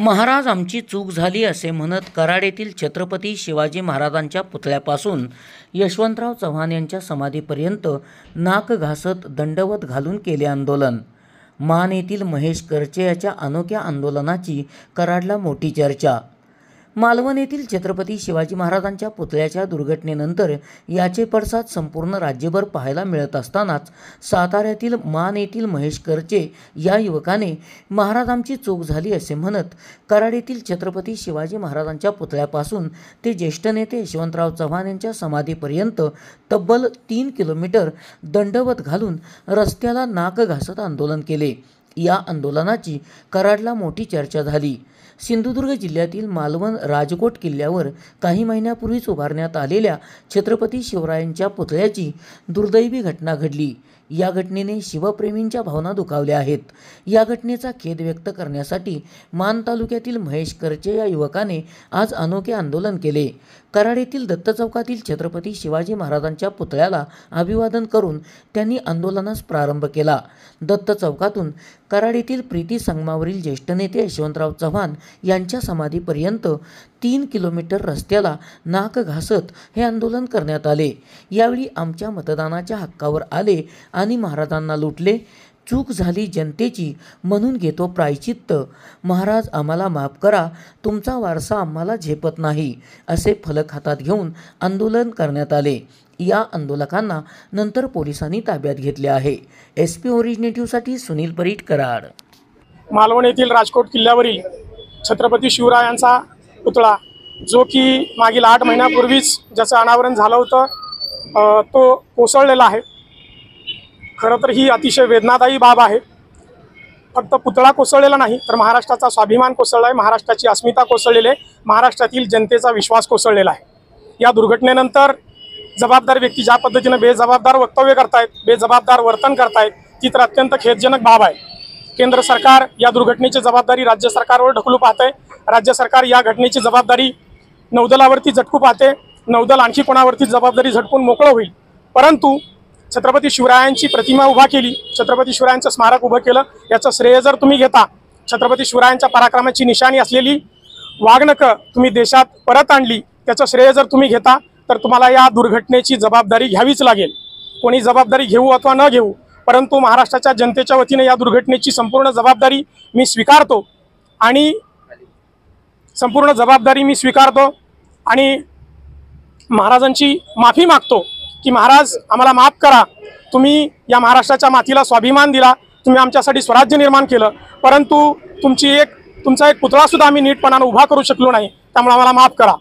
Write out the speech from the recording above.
महाराज आमची चूक झाली असे म्हणत कराड येथील छत्रपती शिवाजी महाराजांच्या पुतळ्यापासून यशवंतराव चव्हाण यांच्या समाधीपर्यंत नाक घासत दंडवत घालून केले आंदोलन। मान येथील महेश करचे याच्या अनोख्या आंदोलनाची कराडला मोठी चर्चा। मालवण येथील छत्रपती शिवाजी महाराजांच्या पुतळ्याच्या दुर्घटनेनंतर याचे पडसाद संपूर्ण राज्यभर पाहायला मिळत असतानाच साताऱ्यातील मान येथील महेश करचे या युवकाने महाराज आमची चूक झाली असे म्हणत कराड येथील छत्रपती शिवाजी महाराजांच्या पुतळ्यापासून ते ज्येष्ठ नेते यशवंतराव चव्हाण यांच्या समाधीपर्यंत तब्बल 3 किलोमीटर दंडवत घालून रस्त्याला नाक घासत आंदोलन केले। या आंदोलनाची कराडला मोठी चर्चा झाली। सिंधुदुर्ग जिल्ह्यातील मालवण राजकोट किल्ल्यावर काही महिन्यापूर्वीच उभारण्यात आलेल्या छत्रपती शिवरायांच्या पुतळ्याची दुर्दैवी घटना घडली। या घटनेने शिवप्रेमींच्या भावना दुखावल्या आहेत। या घटनेचा खेद व्यक्त करण्यासाठी मान तालुक्यातील महेश करचे या युवकाने आज अनोखे आंदोलन केले। कराड येथील दत्त चौकातील छत्रपती शिवाजी महाराजांच्या पुतळ्याला अभिवादन करून त्यांनी आंदोलनास प्रारंभ केला। दत्त चौकातून कराड येथील प्रीती संगमावरील ज्येष्ठ नेते यशवंतराव चव्हाण यांच्या समाधीपर्यंत 3 किलोमीटर रस्त्याला नाक घासत हे आंदोलन करण्यात आले। यावेळी आमच्या मतदानाच्या हक्कावर आले आणि महाराजांना लुटले, चूक झाली जनतेची म्हणून घेतो प्रायचित्त, महाराज आम्हाला माफ करा, तुमचा वारसा आम्हाला झेपत नाही असे फलक हातात घेऊन आंदोलन करण्यात आले। या आंदोलकांना नंतर पोलिसांनी ताब्यात घेतले आहे। SP ओरिजिनेटिव्हसाठी सुनील परीट, कराड। मालवण येथील राजकोट किल्ल्यावरील छत्रपती शिवरायांचा पुतळा जो की मागील 8 महिन्यापूर्वीच ज्याचं अनावरण झालं होतं तो कोसळलेला आहे। खरं तर ही अतिशय वेदनादायी बाब आहे। फक्त पुतळा कोसळलेला नाही तर महाराष्ट्राचा स्वाभिमान कोसळला आहे, महाराष्ट्राची अस्मिता कोसळलेली आहे, महाराष्ट्रातील जनतेचा विश्वास कोसळलेला आहे। या दुर्घटनेनंतर जबाबदार व्यक्ती ज्या पद्धतीने बेजबाबदार वक्तव्य करतायत, बेजबाबदार वर्तन करतायत, ती तर अत्यंत खेदजनक बाब आहे। केंद्र सरकार या दुर्घटनेची जबाबदारी राज्य सरकारवर ढकलू पाहते। राज्य सरकार या घटनेची जबाबदारी नौदलावरती झटकू पाहते। नौदल आणखी कोणावरती जबाबदारी झटकून मोकळं होईल। परंतु छत्रपती शिवरायांची प्रतिमा उभा केली, छत्रपती शिवरायांचं स्मारक उभं केलं, याचं श्रेय जर तुम्ही घेता, छत्रपती शिवरायांच्या पराक्रमाची निशाणी असलेली वाघनखं तुम्ही देशात परत आणली, त्याचं श्रेय जर तुम्ही घेता तर तुम्हाला या दुर्घटनेची जबाबदारी घ्यावीच लागेल। कोणी जबाबदारी घेऊ अथवा न घेऊ, परंतु महाराष्ट्राच्या जनतेच्या वतीने या दुर्घटनेची संपूर्ण जबाबदारी मी स्वीकारतो आणि महाराजांची माफी मागतो की महाराज आम्हाला माफ करा, तुम्ही या महाराष्ट्राच्या मातीला स्वाभिमान दिला, तुम्ही आमच्यासाठी स्वराज्य निर्माण केलं, परंतु तुमचा एक पुतळा सुद्धा आम्ही नीटपणाने उभा करू शकलो नाही, त्यामुळे आम्हाला माफ करा।